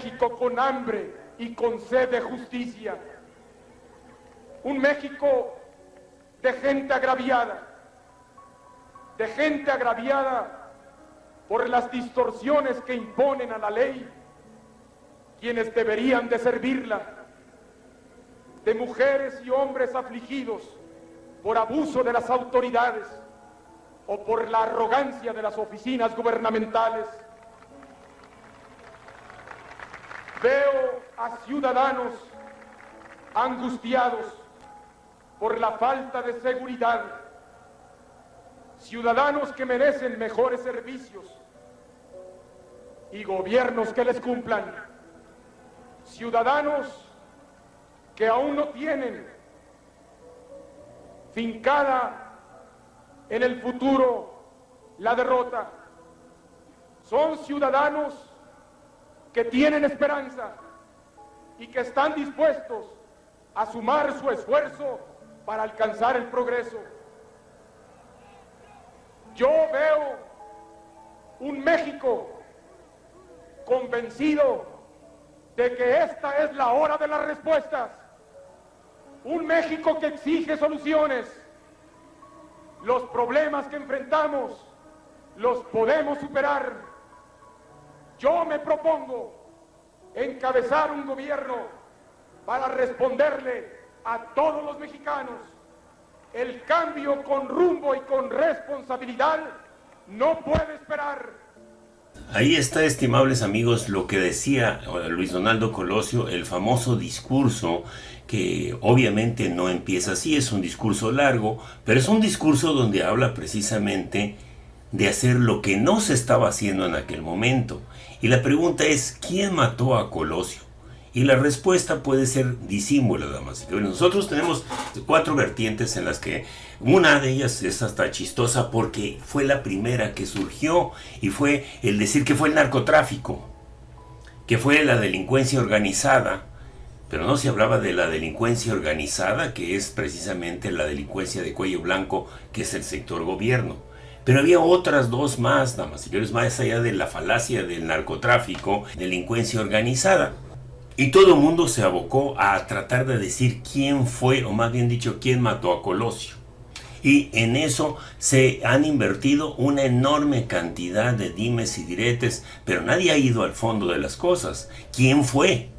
México con hambre y con sed de justicia, un México de gente agraviada por las distorsiones que imponen a la ley quienes deberían de servirla, de mujeres y hombres afligidos por abuso de las autoridades o por la arrogancia de las oficinas gubernamentales. Veo a ciudadanos angustiados por la falta de seguridad, ciudadanos que merecen mejores servicios y gobiernos que les cumplan, ciudadanos que aún no tienen fincada en el futuro la derrota. Son ciudadanos que tienen esperanza y que están dispuestos a sumar su esfuerzo para alcanzar el progreso. Yo veo un México convencido de que esta es la hora de las respuestas, un México que exige soluciones. Los problemas que enfrentamos los podemos superar. Yo me propongo encabezar un gobierno para responderle a todos los mexicanos. El cambio con rumbo y con responsabilidad no puede esperar. Ahí está, estimables amigos, lo que decía Luis Donaldo Colosio, el famoso discurso que obviamente no empieza así, es un discurso largo, pero es un discurso donde habla precisamente de hacer lo que no se estaba haciendo en aquel momento. Y la pregunta es, ¿quién mató a Colosio? Y la respuesta puede ser disímbola, damas y caballeros. Nosotros tenemos 4 vertientes en las que una de ellas es hasta chistosa porque fue la primera que surgió y fue el decir que fue el narcotráfico, que fue la delincuencia organizada, pero no se hablaba de la delincuencia organizada, que es precisamente la delincuencia de cuello blanco, que es el sector gobierno. Pero había otras 2 más, damas y caballeros, más allá de la falacia del narcotráfico, delincuencia organizada. Y todo el mundo se abocó a tratar de decir quién fue, o más bien dicho, quién mató a Colosio. Y en eso se han invertido una enorme cantidad de dimes y diretes, pero nadie ha ido al fondo de las cosas. ¿Quién fue?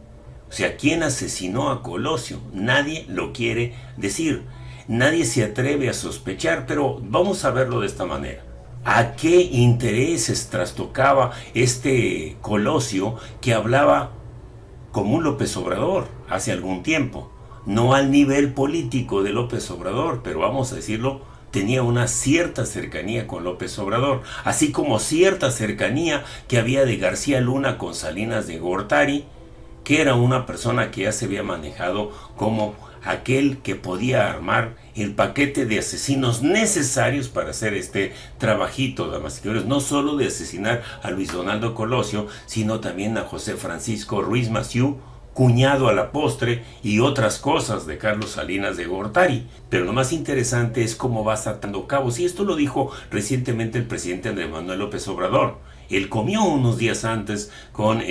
O sea, ¿quién asesinó a Colosio? Nadie lo quiere decir. Nadie se atreve a sospechar, pero vamos a verlo de esta manera. ¿A qué intereses trastocaba este Colosio que hablaba como un López Obrador hace algún tiempo? No al nivel político de López Obrador, pero vamos a decirlo, tenía una cierta cercanía con López Obrador, así como cierta cercanía que había de García Luna con Salinas de Gortari, que era una persona que ya se había manejado como aquel que podía armar el paquete de asesinos necesarios para hacer este trabajito, damas y caballeros, no solo de asesinar a Luis Donaldo Colosio, sino también a José Francisco Ruiz Massieu, cuñado a la postre, y otras cosas de Carlos Salinas de Gortari. Pero lo más interesante es cómo va atando cabos, y esto lo dijo recientemente el presidente Andrés Manuel López Obrador. Él comió unos días antes con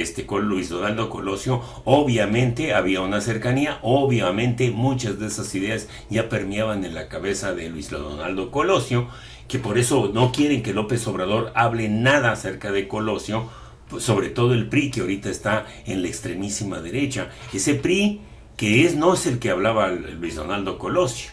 Luis Donaldo Colosio. Obviamente había una cercanía, obviamente muchas de esas ideas ya permeaban en la cabeza de Luis Donaldo Colosio, que por eso no quieren que López Obrador hable nada acerca de Colosio, sobre todo el PRI, que ahorita está en la extremísima derecha. Ese PRI que no es el que hablaba Luis Donaldo Colosio.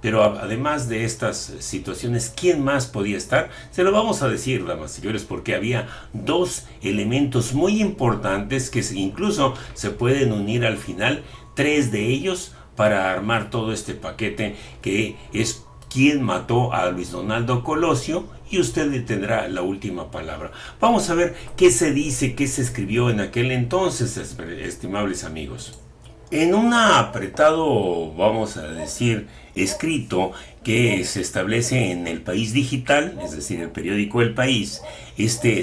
Pero además de estas situaciones, ¿quién más podía estar? Se lo vamos a decir, damas y señores, porque había 2 elementos muy importantes que incluso se pueden unir al final, 3 de ellos, para armar todo este paquete que es quién mató a Luis Donaldo Colosio, y usted tendrá la última palabra. Vamos a ver qué se dice, qué se escribió en aquel entonces, estimables amigos. En un apretado, vamos a decir, escrito que se establece en El País Digital, es decir, el periódico El País,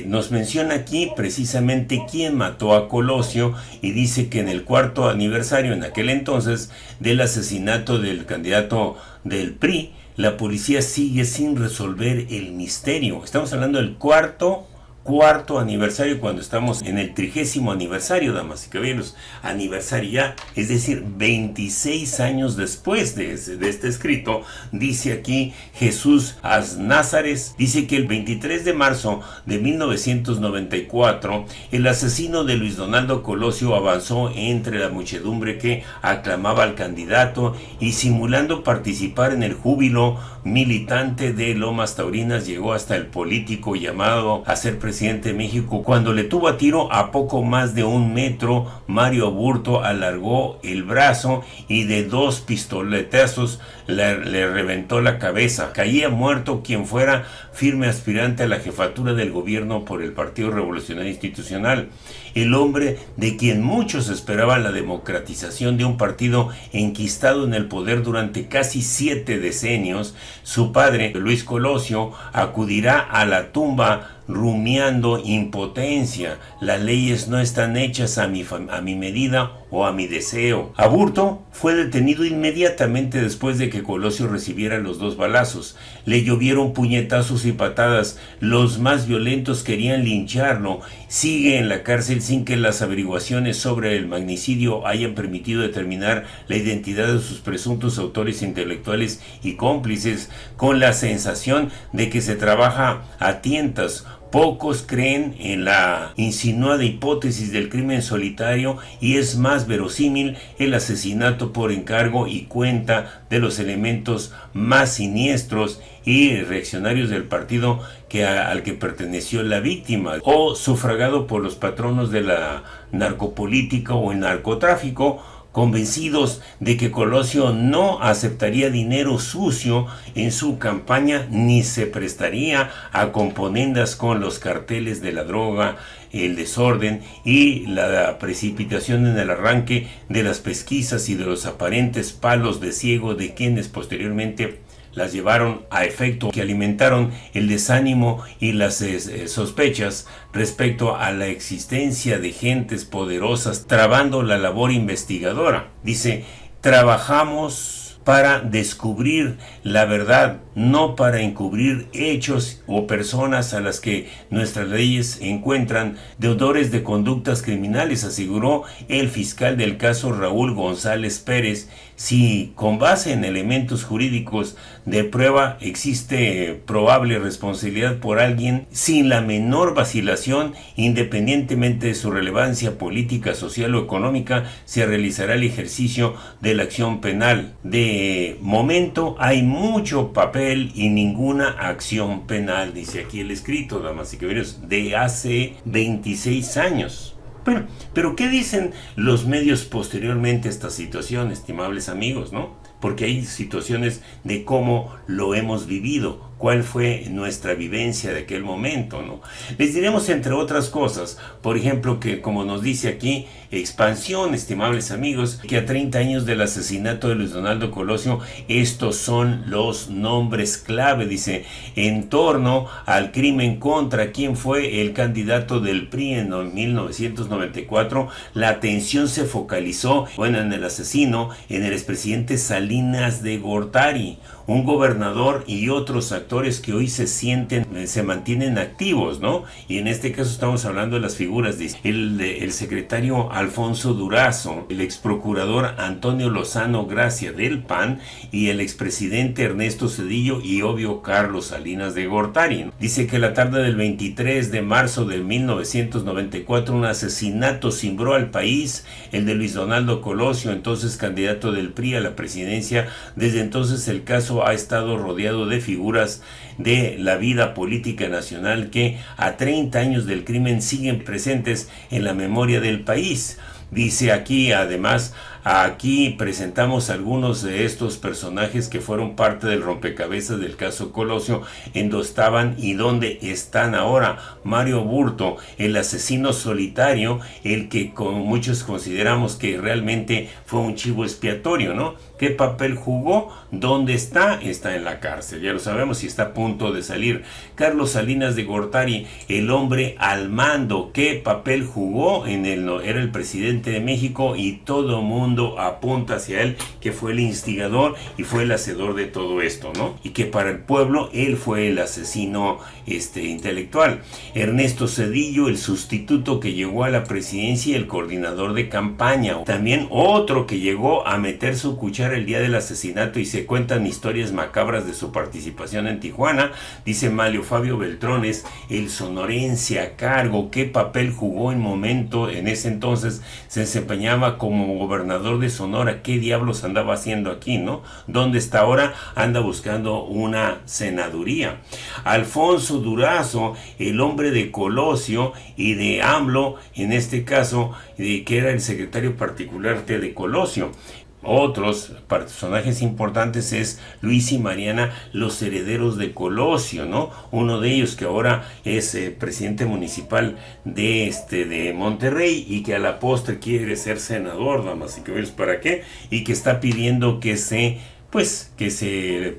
nos menciona aquí precisamente quién mató a Colosio, y dice que en el 4º aniversario, en aquel entonces, del asesinato del candidato del PRI, la policía sigue sin resolver el misterio. Estamos hablando del cuarto cuarto aniversario, cuando estamos en el 30º aniversario, damas y caballeros, aniversario ya, es decir, 26 años después de este escrito. Dice aquí Jesús Aznázares, dice que el 23 de marzo de 1994, el asesino de Luis Donaldo Colosio avanzó entre la muchedumbre que aclamaba al candidato y, simulando participar en el júbilo militante de Lomas Taurinas, llegó hasta el político llamado a ser presidente de México. Cuando le tuvo a tiro a poco más de 1 metro, Mario Aburto alargó el brazo y de 2 pistoletazos le reventó la cabeza. Caía muerto quien fuera firme aspirante a la jefatura del gobierno por el Partido Revolucionario Institucional, el hombre de quien muchos esperaban la democratización de un partido enquistado en el poder durante casi 7 decenios. Su padre, Luis Colosio, acudirá a la tumba rumiando impotencia. Las leyes no están hechas a mi medida o a mi deseo. Aburto fue detenido inmediatamente después de que Colosio recibiera los 2 balazos. Le llovieron puñetazos y patadas. Los más violentos querían lincharlo. Sigue en la cárcel sin que las averiguaciones sobre el magnicidio hayan permitido determinar la identidad de sus presuntos autores intelectuales y cómplices, con la sensación de que se trabaja a tientas. Pocos creen en la insinuada hipótesis del crimen solitario y es más verosímil el asesinato por encargo y cuenta de los elementos más siniestros y reaccionarios del partido al que perteneció la víctima, o sufragado por los patronos de la narcopolítica o el narcotráfico, convencidos de que Colosio no aceptaría dinero sucio en su campaña ni se prestaría a componendas con los carteles de la droga, el desorden y la precipitación en el arranque de las pesquisas y de los aparentes palos de ciego de quienes posteriormente las llevaron a efecto, que alimentaron el desánimo y las sospechas respecto a la existencia de gentes poderosas trabando la labor investigadora. Dice: trabajamos para descubrir la verdad, no para encubrir hechos o personas a las que nuestras leyes encuentran deudores de conductas criminales, aseguró el fiscal del caso Raúl González Pérez. Si con base en elementos jurídicos de prueba existe probable responsabilidad por alguien, sin la menor vacilación, independientemente de su relevancia política, social o económica, se realizará el ejercicio de la acción penal. De momento hay mucho papel y ninguna acción penal, dice aquí el escrito, damas y caballeros, de hace 26 años. Bueno, pero ¿qué dicen los medios posteriormente a esta situación, estimables amigos, no? Porque hay situaciones de cómo lo hemos vivido, cuál fue nuestra vivencia de aquel momento, ¿no? Les diremos, entre otras cosas, por ejemplo, que como nos dice aquí Expansión, estimables amigos, que a 30 años del asesinato de Luis Donaldo Colosio, estos son los nombres clave, dice, en torno al crimen contra quien fue el candidato del PRI en 1994, la atención se focalizó, en el asesino, en el expresidente Salinas de Gortari, un gobernador y otros actores que hoy se mantienen activos, ¿no? Y en este caso estamos hablando de las figuras de el secretario Alfonso Durazo, el exprocurador Antonio Lozano Gracia del PAN y el expresidente Ernesto Zedillo y obvio Carlos Salinas de Gortari, ¿no? Dice que la tarde del 23 de marzo de 1994 un asesinato cimbró al país, el de Luis Donaldo Colosio, entonces candidato del PRI a la presidencia. Desde entonces el caso ha estado rodeado de figuras de la vida política nacional que a 30 años del crimen siguen presentes en la memoria del país. Dice aquí, además, aquí presentamos algunos de estos personajes que fueron parte del rompecabezas del caso Colosio, en donde estaban y dónde están ahora. Mario Aburto, el asesino solitario, el que como muchos consideramos que realmente fue un chivo expiatorio, ¿no? ¿Qué papel jugó? ¿Dónde está? Está en la cárcel, ya lo sabemos, y está a punto de salir. Carlos Salinas de Gortari, el hombre al mando, ¿qué papel jugó? Era el presidente de México y todo mundo mundo apunta hacia él, que fue el instigador y fue el hacedor de todo esto, ¿no? Y que para el pueblo él fue el asesino intelectual. Ernesto Zedillo, el sustituto que llegó a la presidencia y el coordinador de campaña. También otro que llegó a meter su cuchara el día del asesinato y se cuentan historias macabras de su participación en Tijuana. Dice Mario Fabio Beltrones, el sonorense a cargo, qué papel jugó en ese entonces se desempeñaba como gobernador de Sonora, qué diablos andaba haciendo aquí, ¿no? ¿Dónde está ahora? Anda buscando una senaduría. Alfonso Durazo, el hombre de Colosio y de AMLO, en este caso, que era el secretario particular de Colosio. Otros personajes importantes es Luis y Mariana, los herederos de Colosio, ¿no? Uno de ellos que ahora es presidente municipal de Monterrey y que a la postre quiere ser senador, damas y caballeros, ¿para qué? Y que está pidiendo que se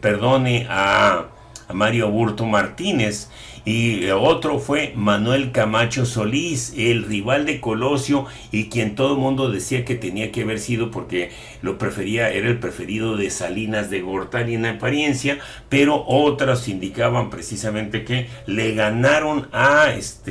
perdone a Mario Aburto Martínez. Y otro fue Manuel Camacho Solís, el rival de Colosio y quien todo el mundo decía que tenía que haber sido porque lo prefería, era el preferido de Salinas de Gortari en apariencia, pero otras indicaban precisamente que le ganaron a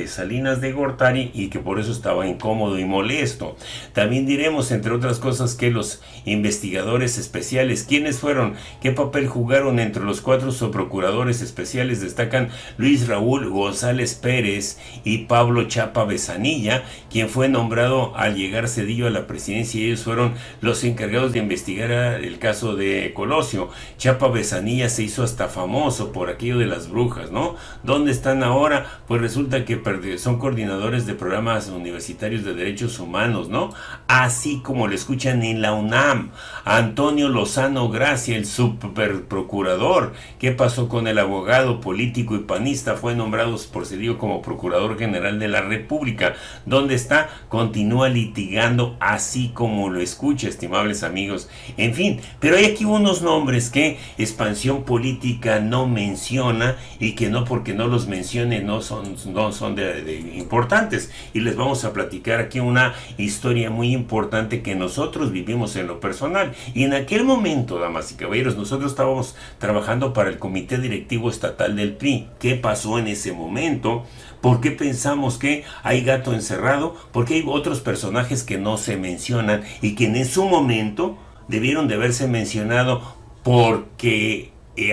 Salinas de Gortari y que por eso estaba incómodo y molesto. También diremos, entre otras cosas, que los investigadores especiales, ¿quiénes fueron? ¿Qué papel jugaron? Entre los 4 subprocuradores especiales destacan Luis Raúl González Pérez y Pablo Chapa Besanilla, quien fue nombrado al llegar Zedillo a la presidencia, y ellos fueron los encargados de investigar el caso de Colosio. Chapa Besanilla se hizo hasta famoso por aquello de las brujas, ¿no? ¿Dónde están ahora? Pues resulta que son coordinadores de programas universitarios de derechos humanos, ¿no? Así como lo escuchan en la UNAM. Antonio Lozano Gracia, el superprocurador. ¿Qué pasó con el abogado político y panista? Fue nombrado por Zedillo como Procurador General de la República. ¿Dónde está? Continúa litigando, así como lo escucha, estimables amigos. En fin, pero hay aquí unos nombres que Expansión Política no menciona y que no porque no los mencione no son de importantes. Y les vamos a platicar aquí una historia muy importante que nosotros vivimos en lo personal. Y en aquel momento, damas y caballeros, nosotros estábamos trabajando para el Comité Directivo Estatal del PRI. ¿Qué pasó en ese momento? ¿Por qué pensamos que hay gato encerrado? Porque hay otros personajes que no se mencionan y que en su momento debieron de haberse mencionado porque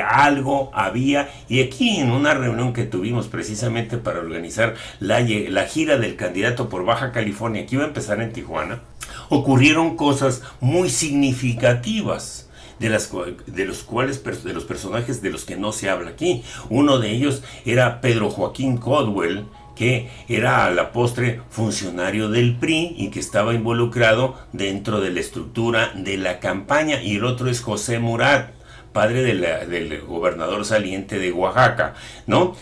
algo había. Y aquí en una reunión que tuvimos precisamente para organizar la gira del candidato por Baja California, que iba a empezar en Tijuana, ocurrieron cosas muy significativas de los personajes de los que no se habla aquí. Uno de ellos era Pedro Joaquín Codwell, que era a la postre funcionario del PRI y que estaba involucrado dentro de la estructura de la campaña, y el otro es José Murat, padre del gobernador saliente de Oaxaca, ¿no?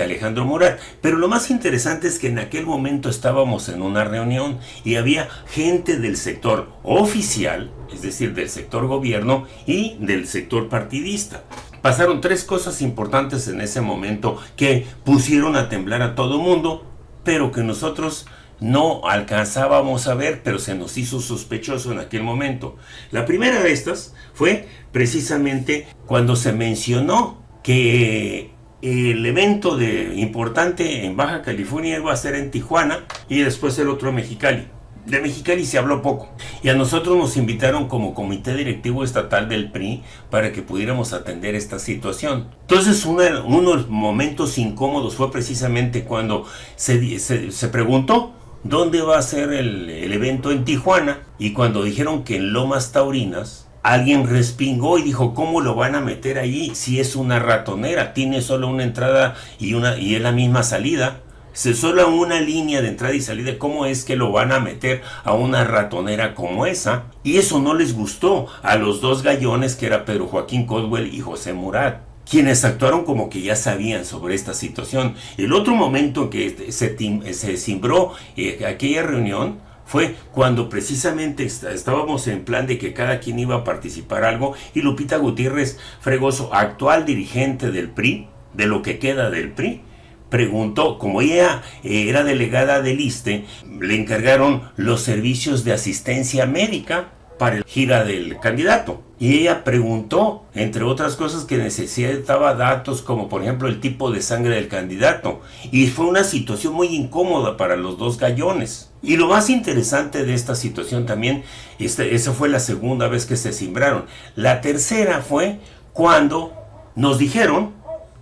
Alejandro Murat. Pero lo más interesante es que en aquel momento estábamos en una reunión y había gente del sector oficial, es decir, del sector gobierno y del sector partidista. Pasaron 3 cosas importantes en ese momento que pusieron a temblar a todo mundo, pero que nosotros no alcanzábamos a ver, pero se nos hizo sospechoso en aquel momento. La primera de estas fue precisamente cuando se mencionó que el evento importante en Baja California iba a ser en Tijuana y después el otro en Mexicali. De Mexicali se habló poco y a nosotros nos invitaron como Comité Directivo Estatal del PRI para que pudiéramos atender esta situación. Entonces uno de los momentos incómodos fue precisamente cuando se preguntó ¿dónde va a ser el evento en Tijuana? Y cuando dijeron que en Lomas Taurinas, alguien respingó y dijo, ¿cómo lo van a meter allí si es una ratonera? Tiene solo una entrada y es la misma salida. Solo una línea de entrada y salida. ¿Cómo es que lo van a meter a una ratonera como esa? Y eso no les gustó a los 2 gallones, que era Pedro Joaquín Codwell y José Murat, quienes actuaron como que ya sabían sobre esta situación. El otro momento en que se cimbró aquella reunión fue cuando precisamente estábamos en plan de que cada quien iba a participar algo, y Lupita Gutiérrez Fregoso, actual dirigente del PRI, de lo que queda del PRI, preguntó, como ella era delegada del ISSSTE, le encargaron los servicios de asistencia médica para la gira del candidato. Y ella preguntó, entre otras cosas, que necesitaba datos como por ejemplo el tipo de sangre del candidato. Y fue una situación muy incómoda para los dos gallones. Y lo más interesante de esta situación también, esa fue la segunda vez que se cimbraron. La tercera fue cuando nos dijeron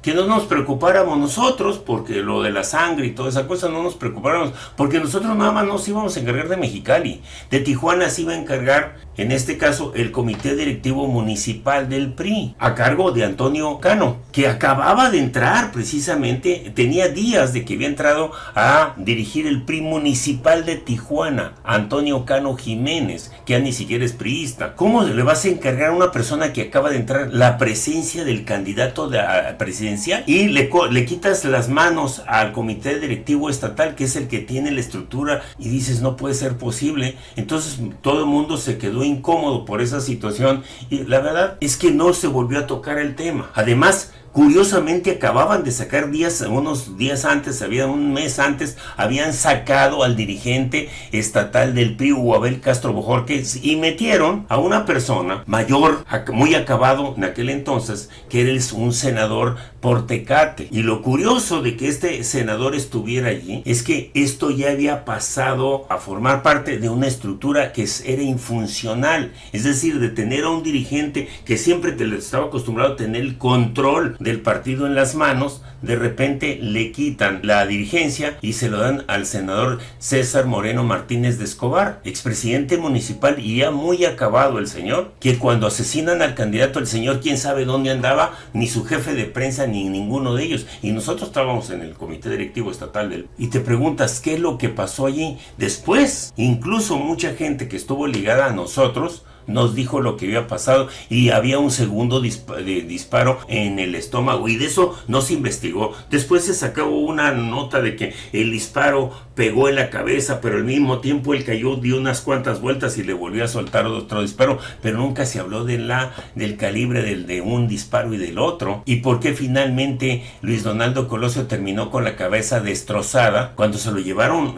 que no nos preocupáramos nosotros, porque lo de la sangre y toda esa cosa no nos preocupáramos, porque nosotros nada más nos íbamos a encargar de Mexicali. De Tijuana se iba a encargar, en este caso, el Comité Directivo Municipal del PRI, a cargo de Antonio Cano, que acababa de entrar precisamente, tenía días de que había entrado a dirigir el PRI municipal de Tijuana, Antonio Cano Jiménez, que ya ni siquiera es priista. ¿Cómo le vas a encargar a una persona que acaba de entrar la presencia del candidato de presidencia y le quitas las manos al comité directivo estatal, que es el que tiene la estructura, y dices no puede ser posible? Entonces todo el mundo se quedó incómodo por esa situación y la verdad es que no se volvió a tocar el tema. Además, curiosamente acababan de sacar unos días antes, un mes antes, habían sacado al dirigente estatal del PRI, Abel Castro Bojorquez, y metieron a una persona mayor, muy acabado en aquel entonces, que era un senador por Tecate. Y lo curioso de que este senador estuviera allí es que esto ya había pasado a formar parte de una estructura que era infuncional, es decir, de tener a un dirigente que siempre estaba acostumbrado a tener el control del partido en las manos. De repente le quitan la dirigencia y se lo dan al senador César Moreno Martínez de Escobar, expresidente municipal y ya muy acabado el señor, que cuando asesinan al candidato, el señor quién sabe dónde andaba, ni su jefe de prensa ni ninguno de ellos, y nosotros estábamos en el comité directivo estatal y te preguntas qué es lo que pasó allí. Después, incluso mucha gente que estuvo ligada a nosotros nos dijo lo que había pasado y había un segundo disparo en el estómago, y de eso no se investigó. Después se sacó una nota de que el disparo pegó en la cabeza, pero al mismo tiempo él cayó, dio unas cuantas vueltas y le volvió a soltar otro disparo, pero nunca se habló del calibre de un disparo y del otro. Y por qué finalmente Luis Donaldo Colosio terminó con la cabeza destrozada cuando se lo llevaron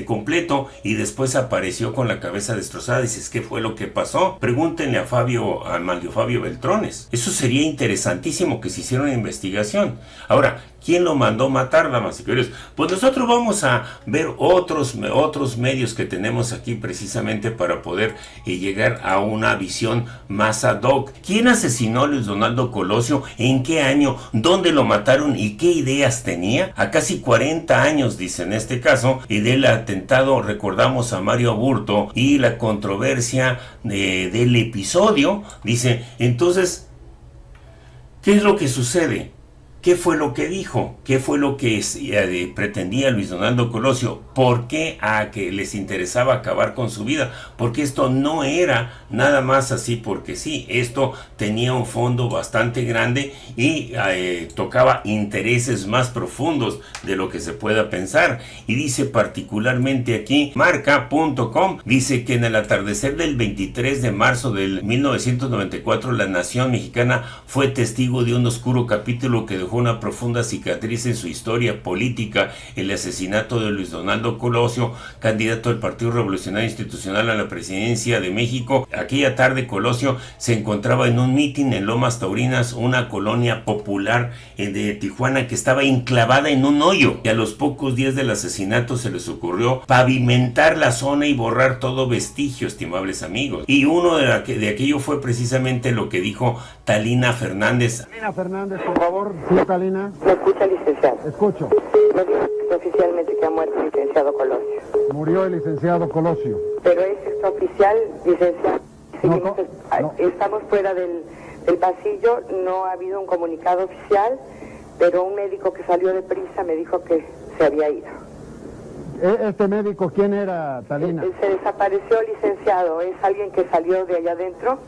completo, y después apareció con la cabeza destrozada. Dices, ¿qué fue lo que pasó? Pregúntenle a Mario Fabio Beltrones. Eso sería interesantísimo que se hiciera una investigación. Ahora, ¿quién lo mandó matar, damas y caballeros? Pues nosotros vamos a ver otros medios que tenemos aquí precisamente para poder llegar a una visión más ad hoc. ¿Quién asesinó a Luis Donaldo Colosio? ¿En qué año? ¿Dónde lo mataron? ¿Y qué ideas tenía? A casi 40 años, dice en este caso, y del atentado recordamos a Mario Aburto y la controversia del episodio. Dice, entonces, ¿qué es lo que sucede? ¿Qué fue lo que dijo? ¿Qué fue lo que pretendía Luis Donaldo Colosio? ¿Por qué que les interesaba acabar con su vida? Porque esto no era nada más así porque sí. Esto tenía un fondo bastante grande y tocaba intereses más profundos de lo que se pueda pensar. Y dice particularmente aquí, marca.com, dice que en el atardecer del 23 de marzo del 1994, la nación mexicana fue testigo de un oscuro capítulo que dejó una profunda cicatriz en su historia política: el asesinato de Luis Donaldo Colosio, candidato del Partido Revolucionario Institucional a la presidencia de México. Aquella tarde Colosio se encontraba en un mitin en Lomas Taurinas, una colonia popular de Tijuana que estaba enclavada en un hoyo, y a los pocos días del asesinato se les ocurrió pavimentar la zona y borrar todo vestigio, estimables amigos. Y uno de aquello fue precisamente lo que dijo Talina Fernández. Talina Fernández, por favor. Sí, Talina. ¿Me escucha, licenciado? Escucho. No digo oficialmente que ha muerto el licenciado Colosio. Murió el licenciado Colosio. Pero es extraoficial, licenciado. Seguimos, no. Estamos fuera del pasillo, no ha habido un comunicado oficial, pero un médico que salió de prisa me dijo que se había ido. ¿Este médico quién era, Talina? Se desapareció, licenciado. Es alguien que salió de allá adentro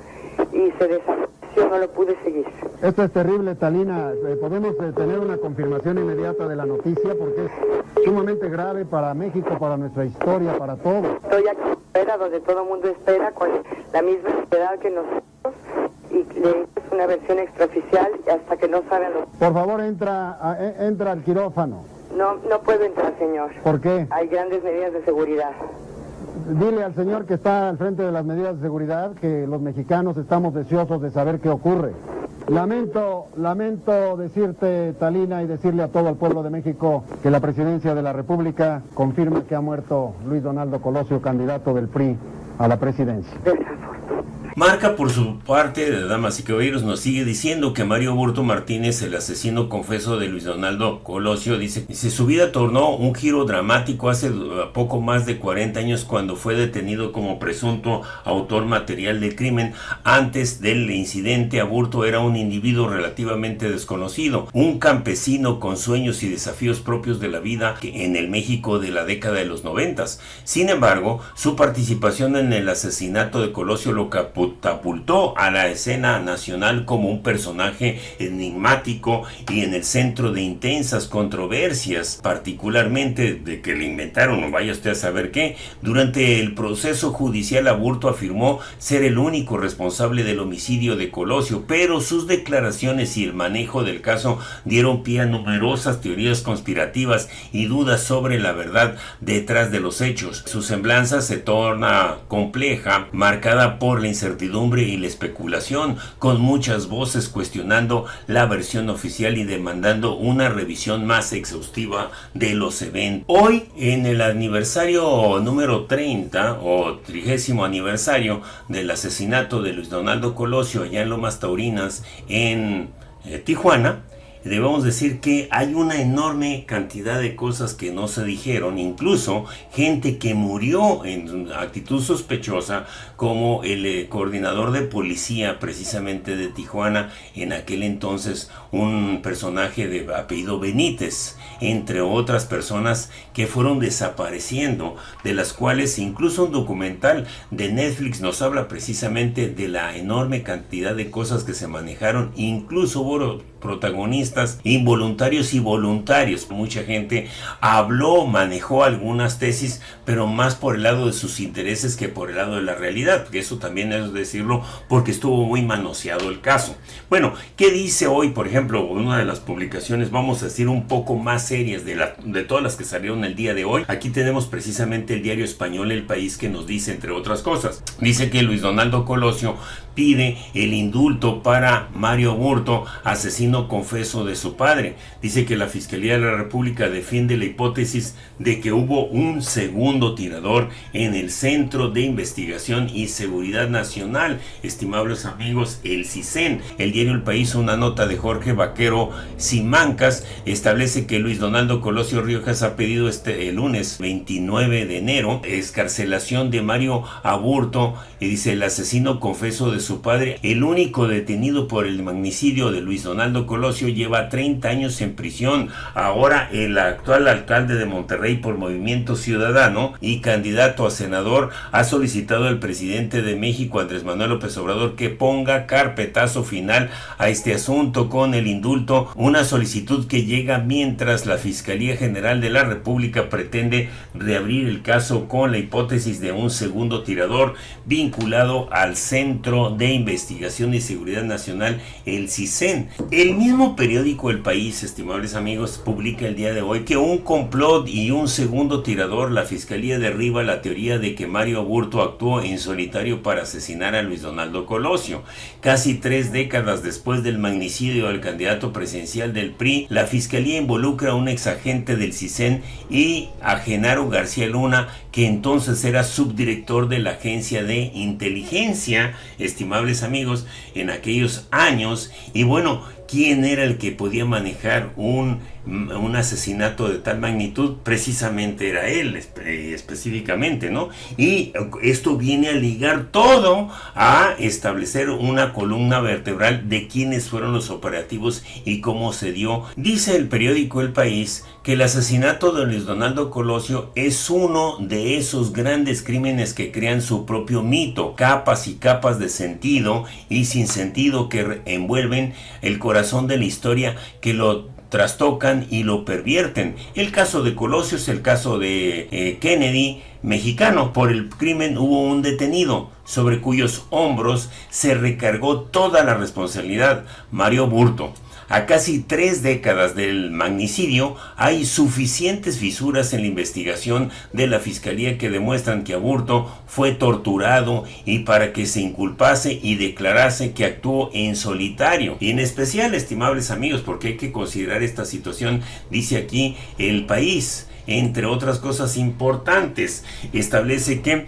y se desapareció, no lo pude seguir. Esto es terrible, Talina. ¿Podemos tener una confirmación inmediata de la noticia? Porque es sumamente grave para México, para nuestra historia, para todo. Estoy aquí afuera, donde todo el mundo espera, con la misma edad que nosotros, y es una versión extraoficial hasta que no saben los... Por favor, entra al quirófano. No puedo entrar, señor. ¿Por qué? Hay grandes medidas de seguridad. dile al señor que está al frente de las medidas de seguridad que los mexicanos estamos deseosos de saber qué ocurre. Lamento decirte, Talina, y decirle a todo el pueblo de México que la presidencia de la República confirma que ha muerto Luis Donaldo Colosio, candidato del PRI a la presidencia. Marca, por su parte, de damas y caballeros, nos sigue diciendo que Mario Aburto Martínez, el asesino confeso de Luis Donaldo Colosio, dice su vida tornó un giro dramático hace poco más de 40 años cuando fue detenido como presunto autor material del crimen. Antes del incidente, Aburto era un individuo relativamente desconocido, un campesino con sueños y desafíos propios de la vida en el México de la década de los 90. Sin embargo, su participación en el asesinato de Colosio lo catapultó a la escena nacional como un personaje enigmático y en el centro de intensas controversias, particularmente de que le inventaron, o vaya usted a saber qué. Durante el proceso judicial, Aburto afirmó ser el único responsable del homicidio de Colosio, pero sus declaraciones y el manejo del caso dieron pie a numerosas teorías conspirativas y dudas sobre la verdad detrás de los hechos. Su semblanza se torna compleja, marcada por la incertidumbre y la especulación, con muchas voces cuestionando la versión oficial y demandando una revisión más exhaustiva de los eventos. Hoy, en el aniversario número 30 o 30º aniversario del asesinato de Luis Donaldo Colosio allá en Lomas Taurinas, en Tijuana, debemos decir que hay una enorme cantidad de cosas que no se dijeron, incluso gente que murió en actitud sospechosa, como el coordinador de policía precisamente de Tijuana, en aquel entonces un personaje de apellido Benítez, entre otras personas que fueron desapareciendo, de las cuales incluso un documental de Netflix nos habla precisamente de la enorme cantidad de cosas que se manejaron. Incluso hubo protagonistas involuntarios y voluntarios. Mucha gente habló, manejó algunas tesis, pero más por el lado de sus intereses que por el lado de la realidad, porque eso también es decirlo, porque estuvo muy manoseado el caso. Bueno, ¿qué dice hoy, por ejemplo, una de las publicaciones, vamos a decir, un poco más serias de todas las que salieron el día de hoy? Aquí tenemos precisamente el diario español El País, que nos dice, entre otras cosas, dice que Luis Donaldo Colosio pide el indulto para Mario Aburto, asesino confeso de su padre. Dice que la Fiscalía de la República defiende la hipótesis de que hubo un segundo tirador en el Centro de Investigación y Seguridad Nacional, estimables amigos, el CISEN. El diario El País, una nota de Jorge Vaquero Simancas, establece que Luis Donaldo Colosio Riojas ha pedido el lunes 29 de enero excarcelación de Mario Aburto, y dice el asesino confeso de su padre, el único detenido por el magnicidio de Luis Donaldo Colosio, lleva 30 años en prisión. Ahora el actual alcalde de Monterrey por Movimiento Ciudadano y candidato a senador ha solicitado al presidente de México, Andrés Manuel López Obrador, que ponga carpetazo final a este asunto con el indulto, una solicitud que llega mientras la Fiscalía General de la República pretende reabrir el caso con la hipótesis de un segundo tirador vinculado al Centro de Investigación y Seguridad Nacional, el CISEN. El mismo periódico El País, estimables amigos, publica el día de hoy que un complot y un segundo tirador. La Fiscalía derriba la teoría de que Mario Aburto actuó en solitario para asesinar a Luis Donaldo Colosio. Casi 3 décadas después del magnicidio del candidato presidencial del PRI, la Fiscalía involucra a un exagente del CISEN y a Genaro García Luna, que entonces era subdirector de la Agencia de Inteligencia, estimables amigos, en aquellos años. Y bueno, ¿quién era el que podía manejar un asesinato de tal magnitud? Precisamente era él, específicamente, ¿no? Y esto viene a ligar todo a establecer una columna vertebral de quiénes fueron los operativos y cómo se dio. Dice el periódico El País que el asesinato de Luis Donaldo Colosio es uno de esos grandes crímenes que crean su propio mito, capas y capas de sentido y sin sentido que envuelven el corazón de la historia, que lo trastocan y lo pervierten. El caso de Colosio es el caso de Kennedy mexicano. Por el crimen hubo un detenido sobre cuyos hombros se recargó toda la responsabilidad, Mario Aburto. a casi 3 décadas del magnicidio, hay suficientes fisuras en la investigación de la Fiscalía que demuestran que Aburto fue torturado y para que se inculpase y declarase que actuó en solitario. Y en especial, estimables amigos, porque hay que considerar esta situación, dice aquí El País, entre otras cosas importantes, establece que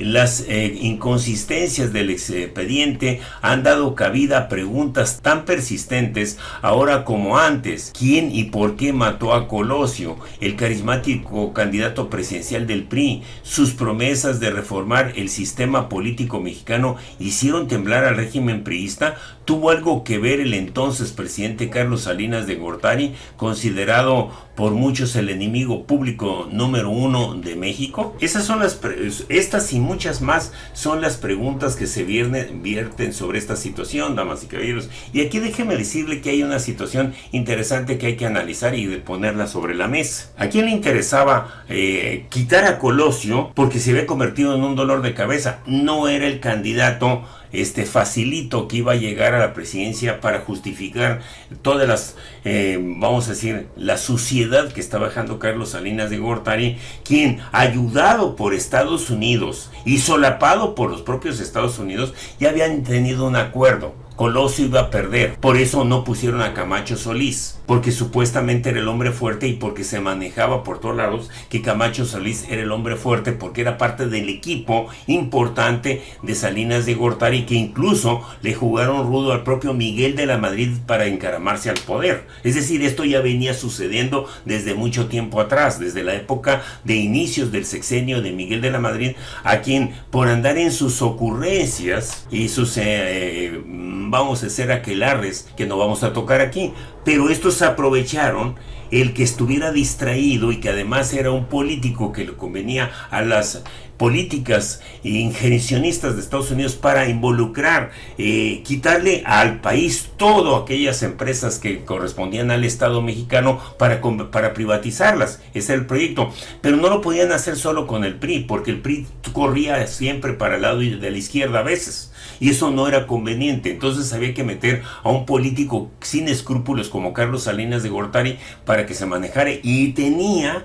las inconsistencias del expediente han dado cabida a preguntas tan persistentes ahora como antes. ¿Quién y por qué mató a Colosio, el carismático candidato presidencial del PRI? Sus promesas de reformar el sistema político mexicano hicieron temblar al régimen priista. ¿Tuvo algo que ver el entonces presidente Carlos Salinas de Gortari, considerado por muchos el enemigo público número 1 de México? Estas y muchas más son las preguntas que se vierten sobre esta situación, damas y caballeros. Y aquí déjeme decirle que hay una situación interesante que hay que analizar y de ponerla sobre la mesa. ¿A quién le interesaba quitar a Colosio porque se había convertido en un dolor de cabeza? No era el candidato facilito que iba a llegar a la presidencia para justificar todas las, vamos a decir, la suciedad que estaba dejando Carlos Salinas de Gortari, quien, ayudado por Estados Unidos y solapado por los propios Estados Unidos, ya habían tenido un acuerdo. Colosio iba a perder, por eso no pusieron a Camacho Solís, porque supuestamente era el hombre fuerte y porque se manejaba por todos lados que Camacho Solís era el hombre fuerte porque era parte del equipo importante de Salinas de Gortari, que incluso le jugaron rudo al propio Miguel de la Madrid para encaramarse al poder. Es decir, esto ya venía sucediendo desde mucho tiempo atrás, desde la época de inicios del sexenio de Miguel de la Madrid, a quien por andar en sus ocurrencias y sus vamos a hacer aquelarres que no vamos a tocar aquí, pero estos aprovecharon el que estuviera distraído y que además era un político que le convenía a las políticas injerencionistas de Estados Unidos para involucrar, quitarle al país todas aquellas empresas que correspondían al Estado mexicano para privatizarlas. Ese era el proyecto, pero no lo podían hacer solo con el PRI, porque el PRI corría siempre para el lado de la izquierda a veces, y eso no era conveniente. Entonces había que meter a un político sin escrúpulos como Carlos Salinas de Gortari para que se manejara, y tenía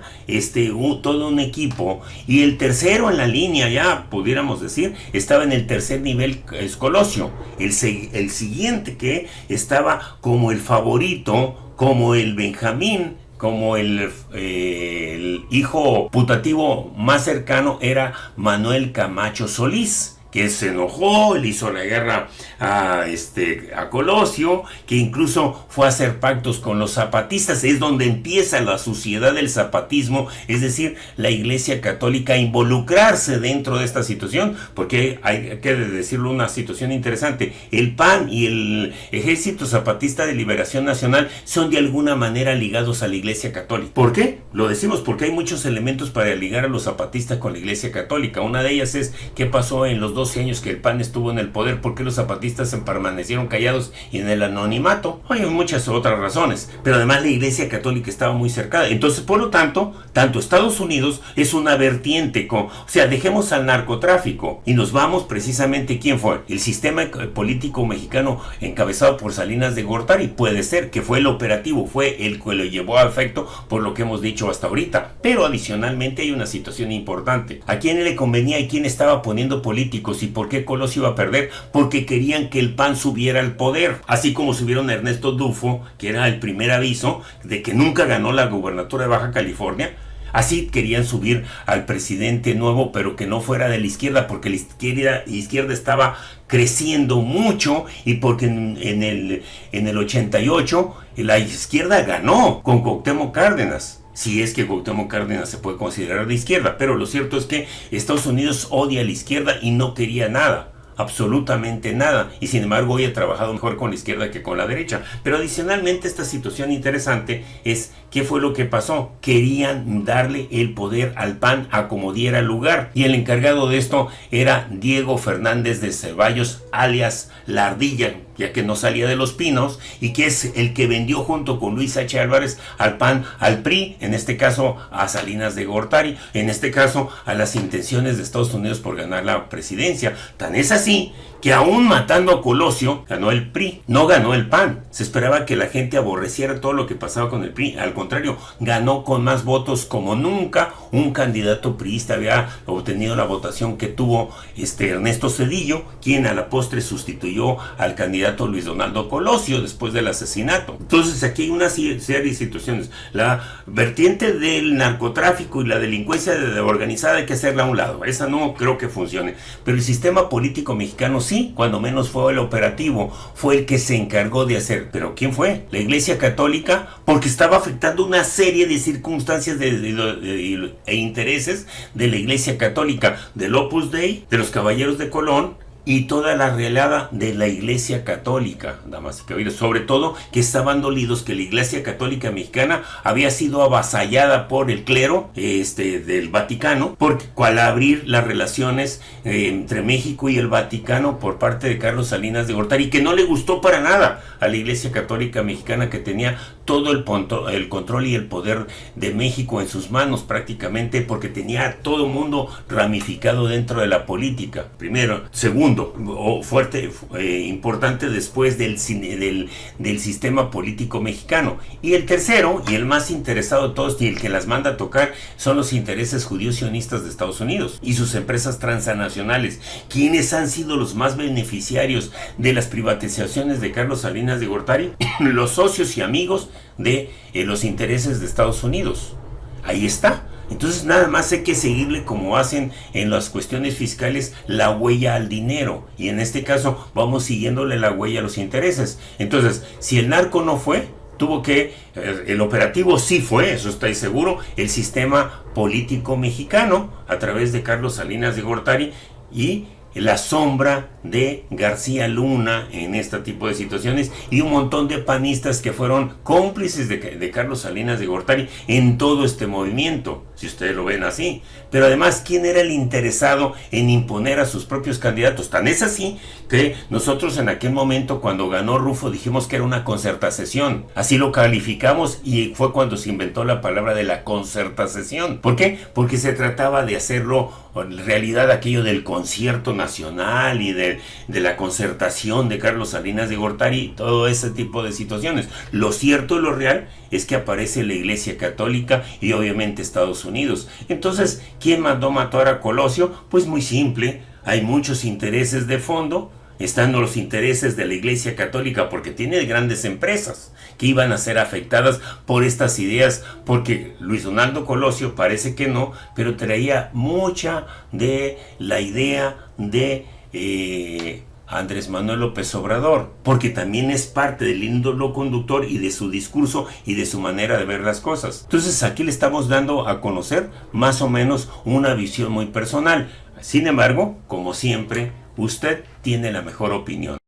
todo un equipo. Y el tercero en la línea, ya pudiéramos decir, estaba en el tercer nivel, es Colosio. El siguiente que estaba como el favorito, como el Benjamín, como el hijo putativo más cercano, era Manuel Camacho Solís, que se enojó, le hizo la guerra a Colosio, que incluso fue a hacer pactos con los zapatistas. Es donde empieza la suciedad del zapatismo, es decir, la Iglesia Católica a involucrarse dentro de esta situación, porque hay que decirlo, una situación interesante. El PAN y el Ejército Zapatista de Liberación Nacional son de alguna manera ligados a la Iglesia Católica. ¿Por qué? Lo decimos porque hay muchos elementos para ligar a los zapatistas con la Iglesia Católica. Una de ellas es qué pasó en los 12 años que el PAN estuvo en el poder, por qué los zapatistas se permanecieron callados y en el anonimato. Hay muchas otras razones, pero además la Iglesia Católica estaba muy cercana. Entonces, por lo tanto, Estados Unidos es una vertiente, o sea, dejemos al narcotráfico y nos vamos precisamente, ¿quién fue? El sistema político mexicano encabezado por Salinas de Gortari. Puede ser que fue el operativo, fue el que lo llevó a efecto, por lo que hemos dicho hasta ahorita. Pero adicionalmente hay una situación importante. ¿A quién le convenía y quién estaba poniendo políticos? ¿Y por qué Colosio iba a perder? Porque querían que el PAN subiera al poder, así como subieron a Ernesto Dufo, que era el primer aviso de que nunca ganó la gubernatura de Baja California. Así querían subir al presidente nuevo, pero que no fuera de la izquierda, porque la izquierda estaba creciendo mucho, y porque en el 88 la izquierda ganó con Cuauhtémoc Cárdenas. Si es que Cuauhtémoc Cárdenas se puede considerar de izquierda, pero lo cierto es que Estados Unidos odia a la izquierda y no quería nada, absolutamente nada, y sin embargo hoy ha trabajado mejor con la izquierda que con la derecha. Pero adicionalmente, esta situación interesante es ¿qué fue lo que pasó? Querían darle el poder al PAN a como diera lugar, y el encargado de esto era Diego Fernández de Ceballos, alias La Ardilla, ya que no salía de Los Pinos, y que es el que vendió junto con Luis H. Álvarez al PAN, al PRI, en este caso a Salinas de Gortari, en este caso a las intenciones de Estados Unidos por ganar la presidencia. Tan es así que aún matando a Colosio, ganó el PRI, no ganó el PAN. Se esperaba que la gente aborreciera todo lo que pasaba con el PRI. Al contrario, ganó con más votos como nunca un candidato priista había obtenido la votación que tuvo Ernesto Zedillo, quien a la postre sustituyó al candidato Luis Donaldo Colosio después del asesinato. Entonces aquí hay una serie de situaciones. La vertiente del narcotráfico y la delincuencia organizada hay que hacerla a un lado. Esa no creo que funcione. Pero el sistema político mexicano sí, cuando menos fue el operativo, fue el que se encargó de hacer. ¿Pero quién fue? La Iglesia Católica, porque estaba afectando una serie de circunstancias e intereses de la Iglesia Católica, del Opus Dei, de los Caballeros de Colón y toda la realada de la Iglesia Católica, damas y caballeros, sobre todo que estaban dolidos que la Iglesia Católica mexicana había sido avasallada por el clero del Vaticano, porque al abrir las relaciones entre México y el Vaticano por parte de Carlos Salinas de Gortari, que no le gustó para nada a la Iglesia Católica mexicana, que tenía todo el control y el poder de México en sus manos prácticamente, porque tenía a todo el mundo ramificado dentro de la política, primero. Segundo, importante después del sistema político mexicano. Y el tercero, y el más interesado de todos, y el que las manda a tocar, son los intereses judíos sionistas de Estados Unidos y sus empresas transnacionales, quienes han sido los más beneficiarios de las privatizaciones de Carlos Salinas de Gortari, los socios y amigos de los intereses de Estados Unidos. Ahí está. Entonces nada más hay que seguirle, como hacen en las cuestiones fiscales, la huella al dinero. Y en este caso vamos siguiéndole la huella a los intereses. Entonces, si el narco no fue, tuvo que, el operativo sí fue, eso estoy seguro, el sistema político mexicano a través de Carlos Salinas de Gortari y la sombra de García Luna en este tipo de situaciones, y un montón de panistas que fueron cómplices de Carlos Salinas de Gortari en todo este movimiento, si ustedes lo ven así. Pero además, ¿quién era el interesado en imponer a sus propios candidatos? Tan es así que nosotros en aquel momento, cuando ganó Rufo, dijimos que era una concertación. Así lo calificamos, y fue cuando se inventó la palabra de la concertación. ¿Por qué? Porque se trataba de hacerlo realidad, aquello del concierto nacional y de la concertación de Carlos Salinas de Gortari y todo ese tipo de situaciones. Lo cierto y lo real es que aparece la Iglesia Católica y obviamente Estados Unidos. Entonces, ¿quién mandó matar a Colosio? Pues muy simple, hay muchos intereses de fondo. Están los intereses de la Iglesia Católica, porque tiene grandes empresas que iban a ser afectadas por estas ideas, porque Luis Donaldo Colosio parece que no, pero traía mucha de la idea de Andrés Manuel López Obrador, porque también es parte del hilo conductor y de su discurso y de su manera de ver las cosas. Entonces aquí le estamos dando a conocer más o menos una visión muy personal. Sin embargo, como siempre, usted tiene la mejor opinión.